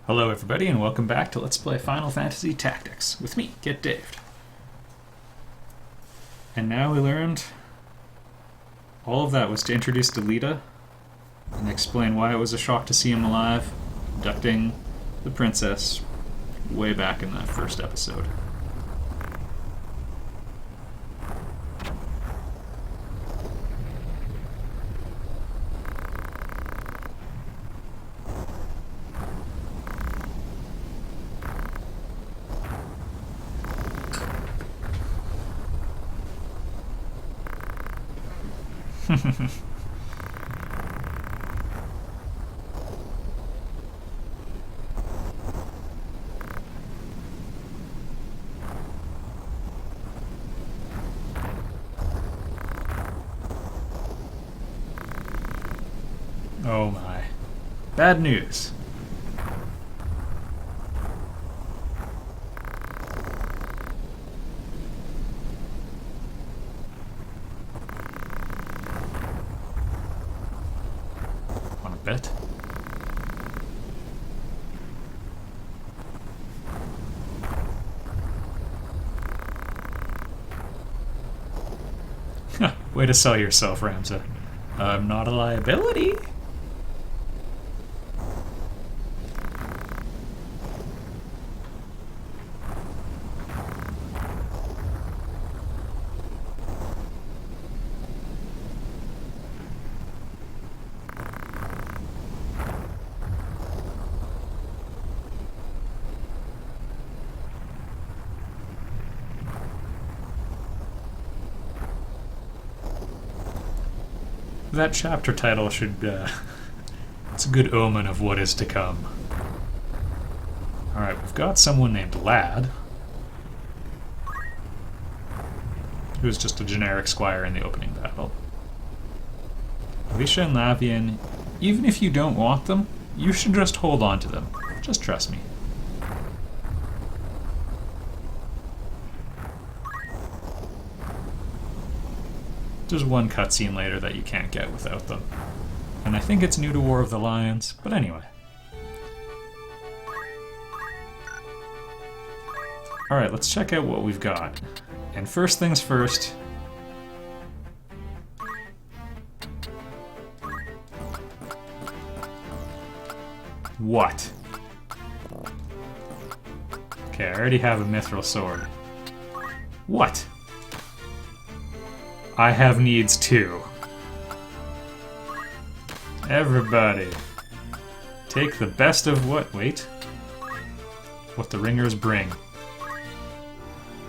Hello everybody and welcome back to Let's Play Final Fantasy Tactics with me, Get Daved. And now we learned all of that was to introduce Delita and explain why it was a shock to see him alive, abducting the princess way back in that first episode. Oh my. Bad news. Want to bet? Way to sell yourself, Ramza. I'm not a liability. That chapter title should, it's a good omen of what is to come. Alright, we've got someone named Lad, who's just a generic squire in the opening battle. Alicia and Lavian, even if you don't want them, you should just hold on to them. Just trust me. There's one cutscene later that you can't get without them. And I think it's new to War of the Lions, but anyway. Alright, let's check out what we've got. And first things first... What? Okay, I already have a mithril sword. What? I have needs too. Everybody, take the best of what the ringers bring.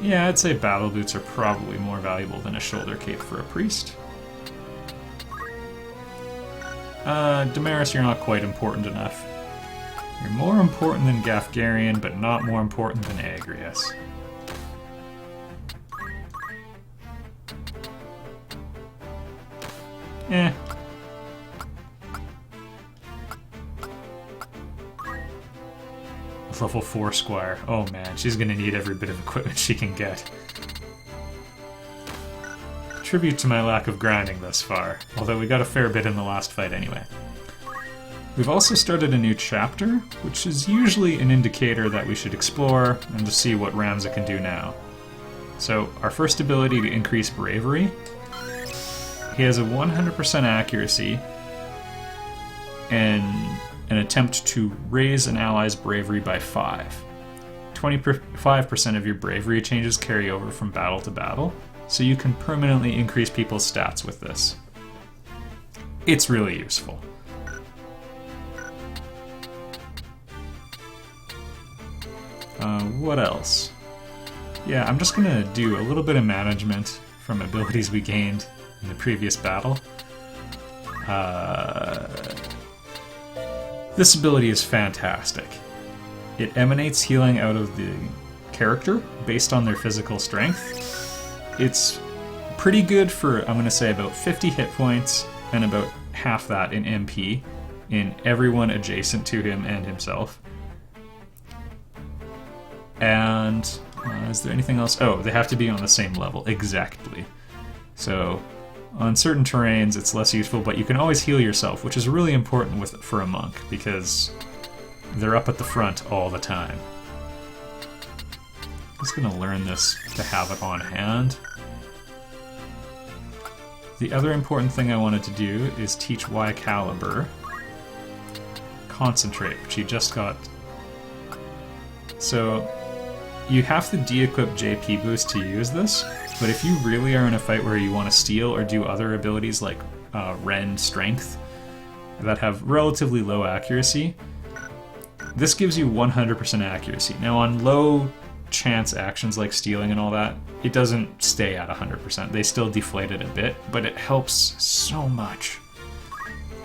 Yeah, I'd say battle boots are probably more valuable than a shoulder cape for a priest. Damaris, you're not quite important enough. You're more important than Gafgarian, but not more important than Agrias. Eh. Level 4 Squire. Oh man, she's gonna need every bit of equipment she can get. Tribute to my lack of grinding thus far, although we got a fair bit in the last fight anyway. We've also started a new chapter, which is usually an indicator that we should explore and to see what Ramza can do now. So, our first ability to increase Bravery. He has a 100% accuracy and an attempt to raise an ally's bravery by 5. 25% of your bravery changes carry over from battle to battle, so you can permanently increase people's stats with this. It's really useful. What else? Yeah, I'm just gonna do a little bit of management from abilities we gained in the previous battle. This ability is fantastic. It emanates healing out of the character based on their physical strength. It's pretty good for, I'm going to say, about 50 hit points and about half that in MP in everyone adjacent to him and himself. And is there anything else? Oh, they have to be on the same level, exactly. So On certain terrains, it's less useful, but you can always heal yourself, which is really important for a monk, because they're up at the front all the time. I'm just gonna learn this to have it on hand. The other important thing I wanted to do is teach Y Caliber Concentrate, which he just got. So you have to de-equip JP boost to use this, but if you really are in a fight where you want to steal or do other abilities like Rend Strength that have relatively low accuracy, this gives you 100% accuracy. Now on low chance actions like stealing and all that, it doesn't stay at 100%. They still deflate it a bit, but it helps so much.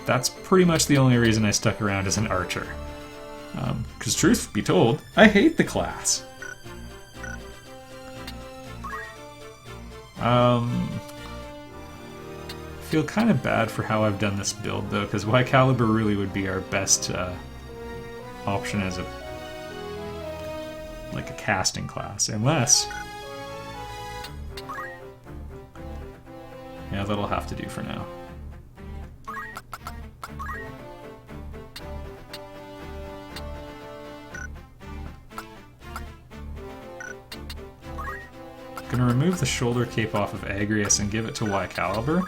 That's pretty much the only reason I stuck around as an archer. Because truth be told, I hate the class. I feel kind of bad for how I've done this build though, because Y Caliber really would be our best option as a casting class, unless... Yeah, that'll have to do for now. Gonna remove the shoulder cape off of Agrius and give it to Y Caliber.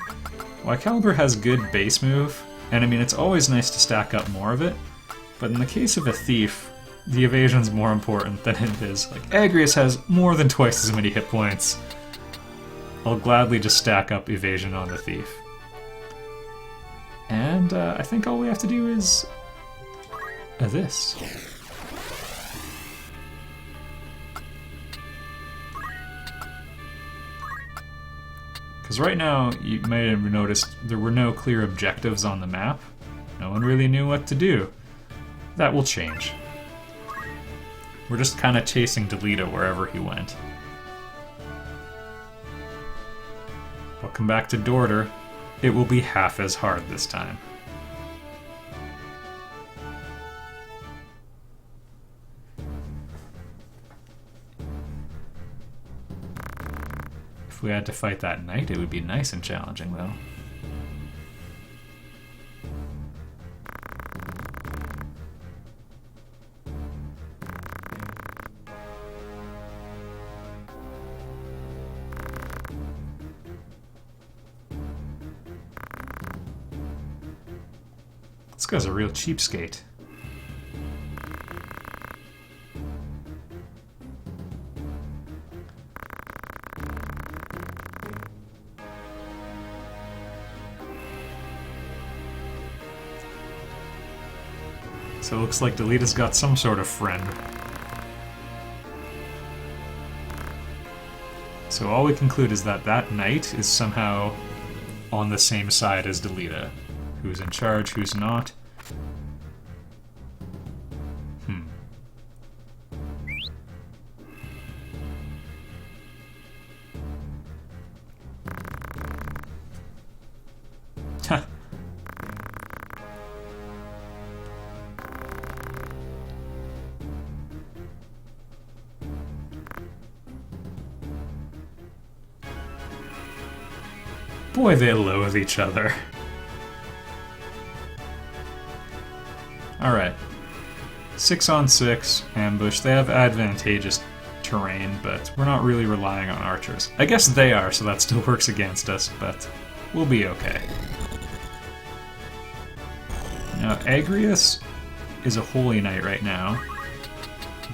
Y Caliber has good base move, and I mean it's always nice to stack up more of it, but in the case of a thief, the evasion's more important than it is. Like, Agrius has more than twice as many hit points. I'll gladly just stack up evasion on the thief. And I think all we have to do is this. Because right now, you might have noticed there were no clear objectives on the map. No one really knew what to do. That will change. We're just kind of chasing Delita wherever he went. Welcome back to Dorter. It will be half as hard this time. If we had to fight that knight, it would be nice and challenging, though. This guy's a real cheapskate. So it looks like Delita's got some sort of friend. So all we conclude is that that knight is somehow on the same side as Delita. Who's in charge, who's not. Huh. Boy, they loathe each other. Alright. 6-on-6, ambush. They have advantageous terrain, but we're not really relying on archers. I guess they are, so that still works against us, but we'll be okay. Now, Agrius is a Holy Knight right now,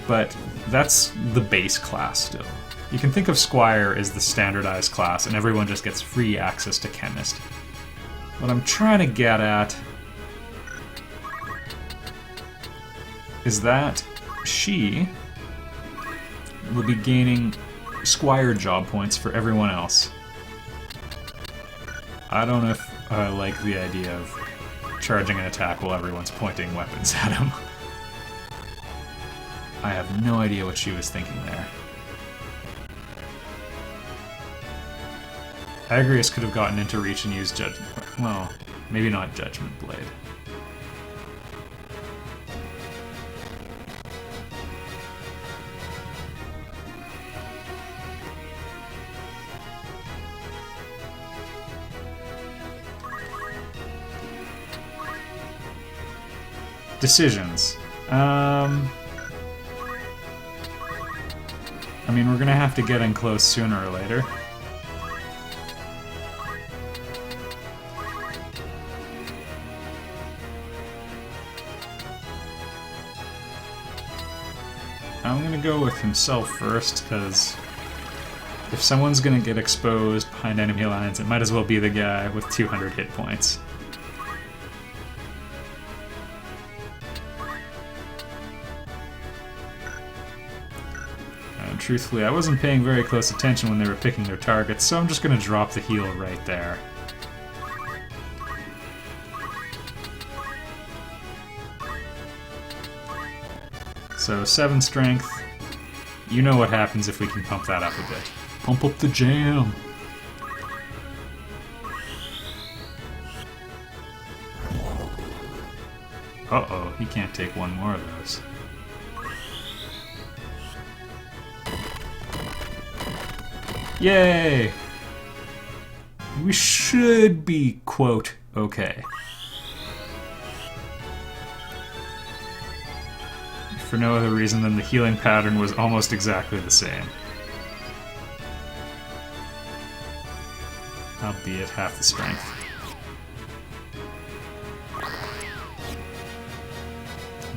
but that's the base class still. You can think of Squire as the standardized class, and everyone just gets free access to Chemist. What I'm trying to get at is that she will be gaining Squire job points for everyone else. I don't know if I like the idea of charging an attack while everyone's pointing weapons at him. I have no idea what she was thinking there. Agrius could have gotten into reach and used Judgment... Well, maybe not Judgment Blade. Decisions. I mean, we're gonna have to get in close sooner or later. I'm gonna go with himself first, because if someone's gonna get exposed behind enemy lines, it might as well be the guy with 200 hit points. Truthfully, I wasn't paying very close attention when they were picking their targets, so I'm just gonna drop the heal right there. So 7 strength. You know what happens if we can pump that up a bit. Pump up the jam! Uh-oh, he can't take one more of those. Yay! We should be, quote, okay. For no other reason than the healing pattern was almost exactly the same. Albeit half the strength.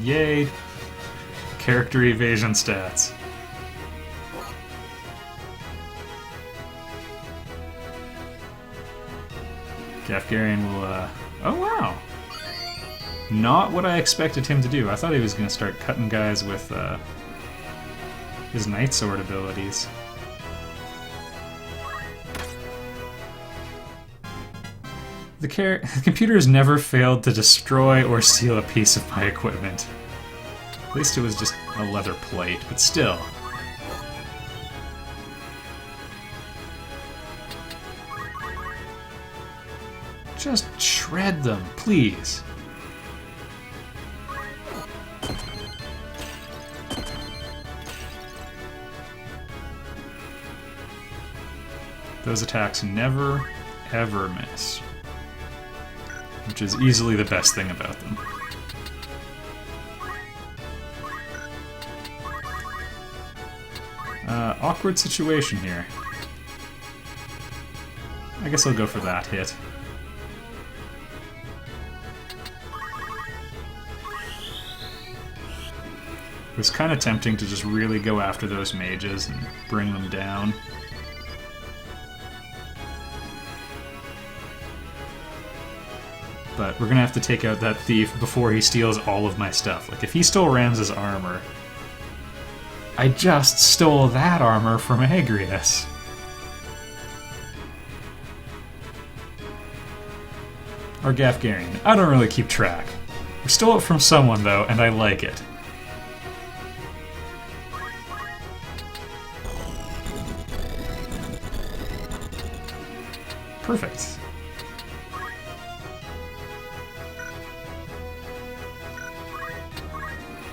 Yay! Character evasion stats. Gafgarian will, oh wow! Not what I expected him to do. I thought he was going to start cutting guys with, his Night Sword abilities. The computer has never failed to destroy or steal a piece of my equipment. At least it was just a leather plate, but still. Just shred them, please. Those attacks never, ever miss. Which is easily the best thing about them. Awkward situation here. I guess I'll go for that hit. It was kind of tempting to just really go after those mages and bring them down. But we're gonna have to take out that thief before he steals all of my stuff. Like, if he stole Ramza's armor, I just stole that armor from Agrias. Or Gafgarian. I don't really keep track. We stole it from someone, though, and I like it. Perfect.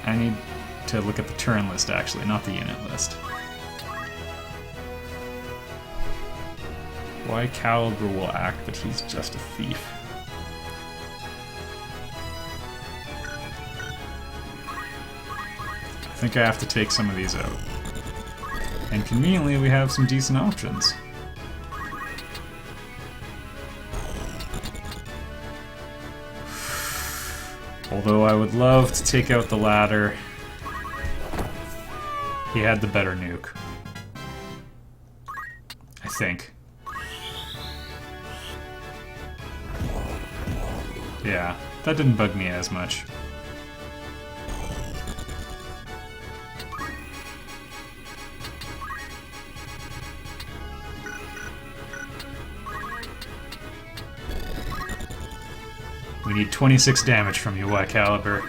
I need to look at the turn list, actually, not the unit list. Why Caliber will act, but he's just a thief. I think I have to take some of these out. And conveniently, we have some decent options. Although I would love to take out the ladder, he had the better nuke. I think. Yeah, that didn't bug me as much. We need 26 damage from you, Y Caliber.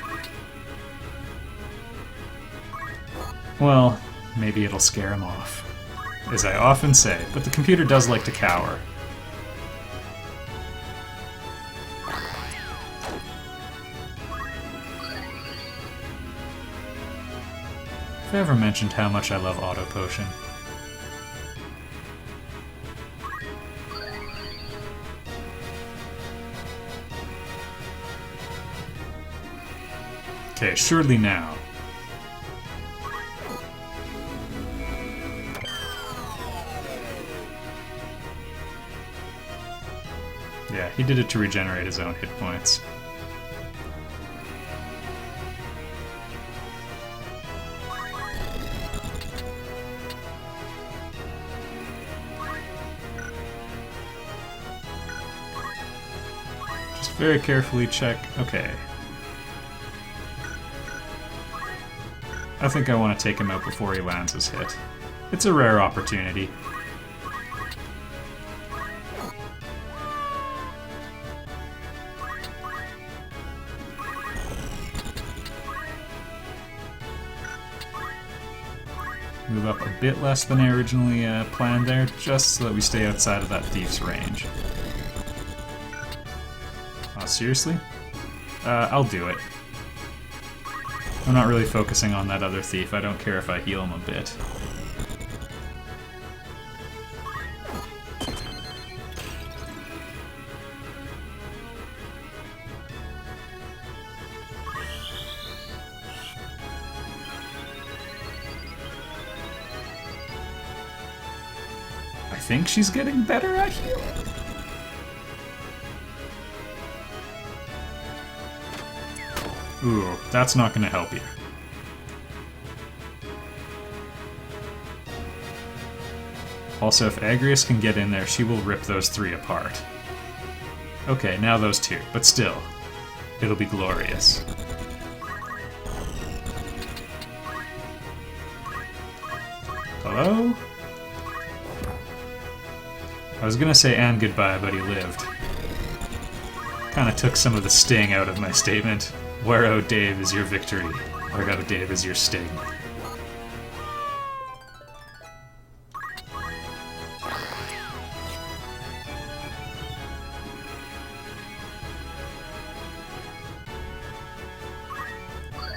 Well, maybe it'll scare him off. As I often say, but the computer does like to cower. Have I ever mentioned how much I love Auto Potion? Okay, surely now. Yeah, he did it to regenerate his own hit points. Just very carefully check. Okay. I think I want to take him out before he lands his hit. It's a rare opportunity. Move up a bit less than I originally planned there, just so that we stay outside of that thief's range. Oh, seriously? I'll do it. I'm not really focusing on that other thief. I don't care if I heal him a bit. I think she's getting better at healing. Ooh, that's not gonna help you. Also, if Agrius can get in there, she will rip those three apart. Okay, now those two, but still, it'll be glorious. Hello? I was gonna say and goodbye, but he lived. Kinda took some of the sting out of my statement. Where, oh Dave, is your victory? Where, oh Dave, is your sting?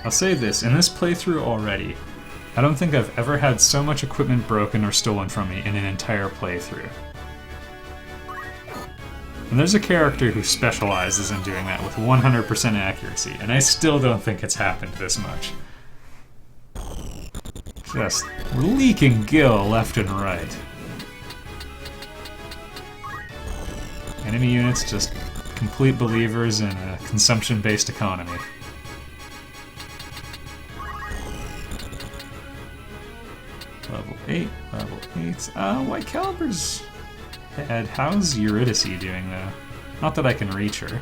I'll say this, in this playthrough already, I don't think I've ever had so much equipment broken or stolen from me in an entire playthrough. And there's a character who specializes in doing that with 100% accuracy, and I still don't think it's happened this much. Just leaking gil left and right. Enemy units just complete believers in a consumption-based economy. Level 8, level 8. White Caliber's head. How's Eurydice doing, though? Not that I can reach her.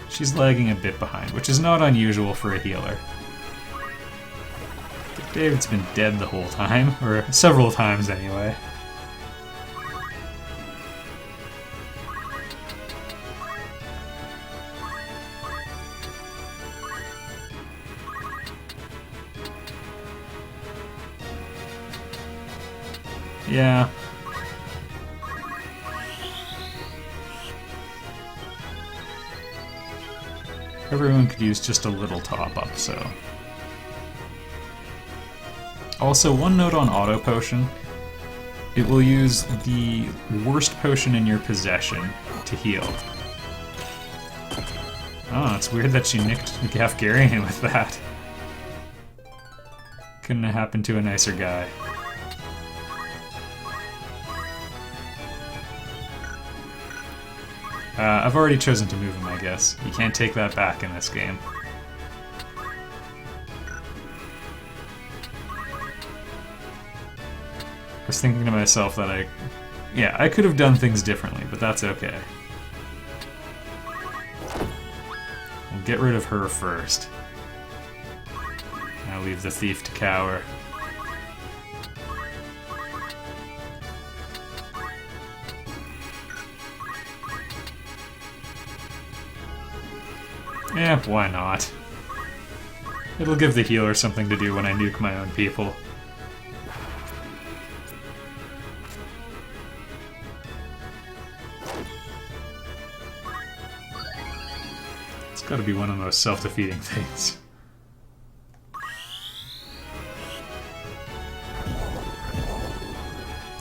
She's lagging a bit behind, which is not unusual for a healer. But David's been dead the whole time, or several times anyway. Yeah. Everyone could use just a little top-up, so... Also, one note on Auto Potion. It will use the worst potion in your possession to heal. Oh, it's weird that she nicked Gafgarian with that. Couldn't have happened to a nicer guy. I've already chosen to move him, I guess. You can't take that back in this game. I was thinking to myself that I could have done things differently, but that's okay. We'll get rid of her first. Now leave the thief to cower. Eh, why not? It'll give the healer something to do when I nuke my own people. It's gotta be one of the most self-defeating things.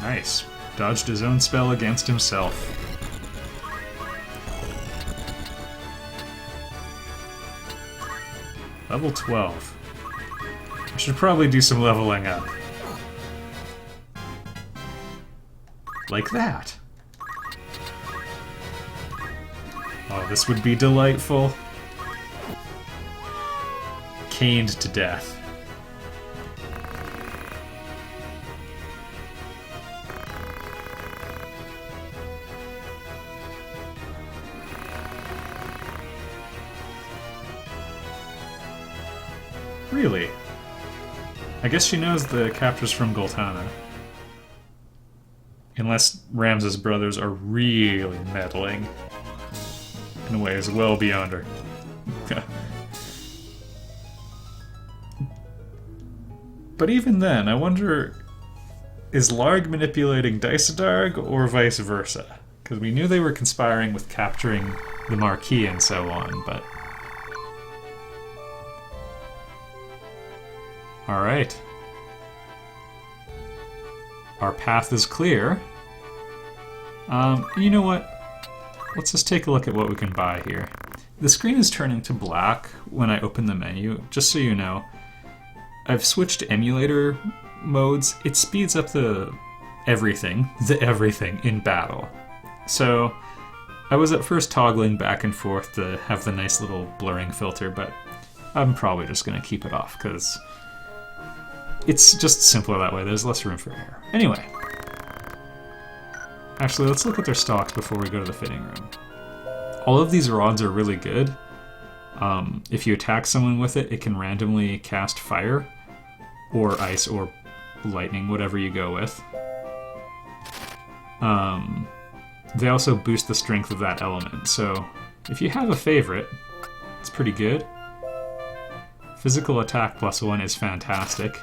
Nice. Dodged his own spell against himself. Level 12. I should probably do some leveling up. Like that. Oh, this would be delightful. Caned to death. Really? I guess she knows the captures from Goltana. Unless Ramza's brothers are really meddling in ways well beyond her. But even then, I wonder, is Larg manipulating Dysadarg or vice versa? Because we knew they were conspiring with capturing the Marquis and so on, but... Alright. Our path is clear. You know what? Let's just take a look at what we can buy here. The screen is turning to black when I open the menu, just so you know. I've switched to emulator modes. It speeds up the everything in battle. So I was at first toggling back and forth to have the nice little blurring filter, but I'm probably just going to keep it off because it's just simpler that way. There's less room for error. Anyway. Actually, let's look at their stocks before we go to the fitting room. All of these rods are really good. If you attack someone with it, it can randomly cast fire, or ice, or lightning, whatever you go with. They also boost the strength of that element, so if you have a favorite, it's pretty good. Physical attack +1 is fantastic.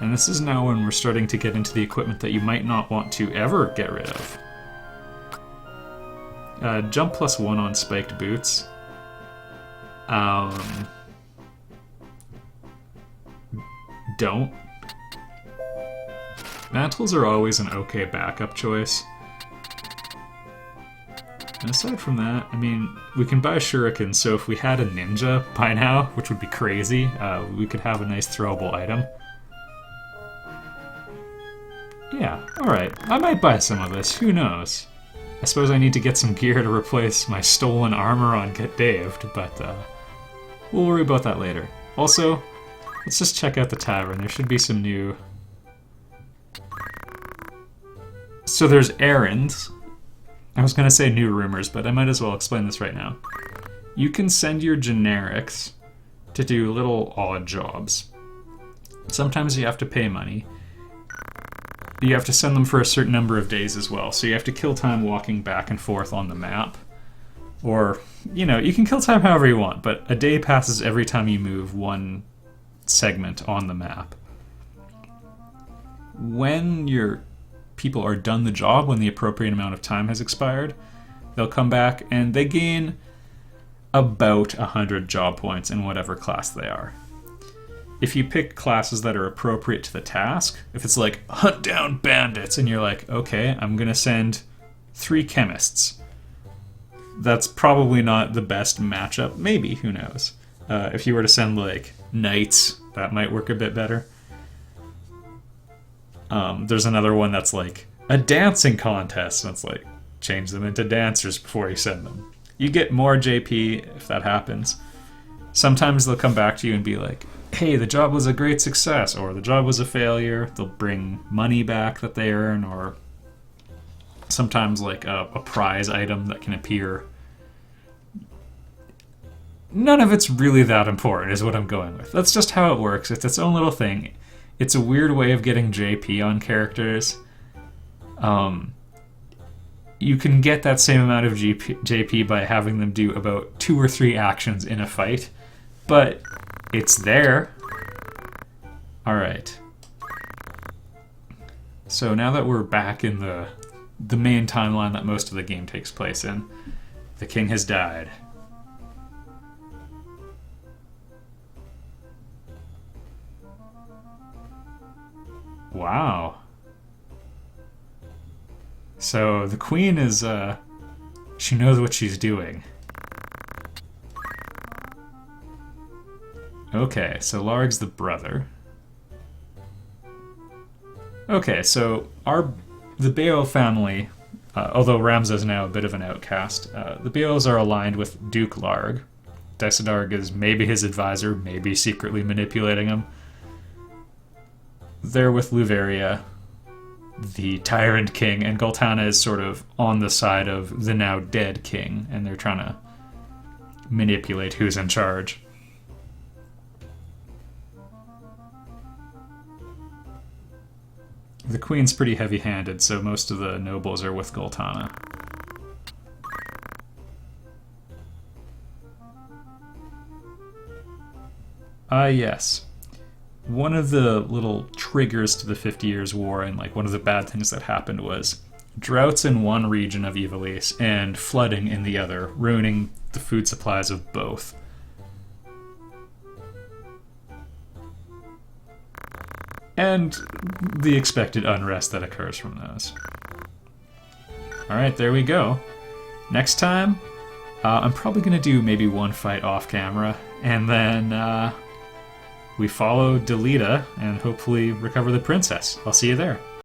And this is now when we're starting to get into the equipment that you might not want to ever get rid of. Jump +1 on spiked boots. Don't. Mantles are always an okay backup choice. And aside from that, I mean, we can buy shurikens, so if we had a ninja by now, which would be crazy, we could have a nice throwable item. Yeah, alright. I might buy some of this, who knows? I suppose I need to get some gear to replace my stolen armor on Get Daved, but we'll worry about that later. Also, let's just check out the tavern. There should be some new... So there's Errands. I was gonna say new rumors, but I might as well explain this right now. You can send your generics to do little odd jobs. Sometimes you have to pay money. You have to send them for a certain number of days as well, so you have to kill time walking back and forth on the map. Or, you know, you can kill time however you want, but a day passes every time you move one segment on the map. When your people are done the job, when the appropriate amount of time has expired, they'll come back and they gain about 100 job points in whatever class they are. If you pick classes that are appropriate to the task, if it's like, hunt down bandits, and you're like, okay, I'm gonna send 3 chemists. That's probably not the best matchup. Maybe, who knows. If you were to send, like, knights, that might work a bit better. There's another one that's like, a dancing contest, and it's like, change them into dancers before you send them. You get more JP if that happens. Sometimes they'll come back to you and be like, hey, the job was a great success, or the job was a failure. They'll bring money back that they earn, or sometimes like a prize item that can appear. None of it's really that important is what I'm going with. That's just how it works. It's its own little thing. It's a weird way of getting JP on characters. You can get that same amount of JP by having them do about 2 or 3 actions in a fight, but it's there. Alright. So now that we're back in the main timeline that most of the game takes place in, the king has died. Wow. So the queen is, she knows what she's doing. Okay, so Larg's the brother. Okay, so the Bayo family, although Ramza is now a bit of an outcast, the Bayos are aligned with Duke Larg. Dysadarg is maybe his advisor, maybe secretly manipulating him. They're with Luveria, the Tyrant King, and Goltana is sort of on the side of the now dead king, and they're trying to manipulate who's in charge. The queen's pretty heavy-handed, so most of the nobles are with Goltana. Yes. One of the little triggers to the 50 Years' War, and like one of the bad things that happened, was droughts in one region of Ivalice and flooding in the other, ruining the food supplies of both. And the expected unrest that occurs from those. Alright, there we go. Next time, I'm probably going to do maybe one fight off camera, and then we follow Delita and hopefully recover the princess. I'll see you there.